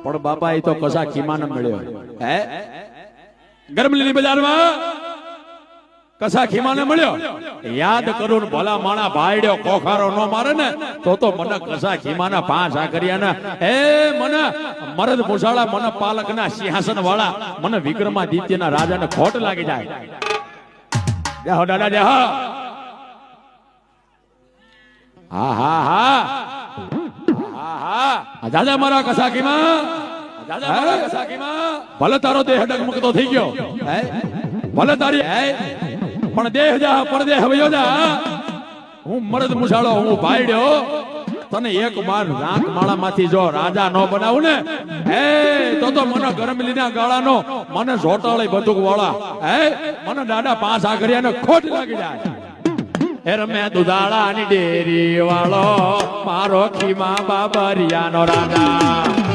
પણ બાપા એ તો કસા ખીમાને મળ્યો હે ગરમલીની બજારમાં કસા ખીમાને મળ્યો યાદ કરું ભલા માણા ભાઈડ્યો કોખારો નો મારે ને તો મને કસા ખીમાના પાંચ આકરિયાના હે મને મરદ મુસાળા મને પાલકના સિંહાસન વાળા મને વિક્રમાદિત્યના રાજાને ખોટ લાગી જાય જાહો દાદા જાહો હા હા હા હા હા દાદા મારા કસા ખીમા દાદા મારા કસા ખીમા ભલે તારો દેહ ડગમગતો થઈ ગયો હે ભલે તારી હે પણ દેહ જા પરદેહ વયો જા હું મરદ મુસાળો હું ભાઈડ્યો તને એક વાર રાત માળામાંથી જો રાજા નો બનાવું ને હે તો મને ગરમલીના ગાળાનો મને જોટાળી બંદૂક વાળા હે મને દાદા પાંચ આકરિયાને ખોટ લાગી જાય હે રમે દુધાળાની ડેરી વાળો મારો ખીમા બાબરિયાનો રાજા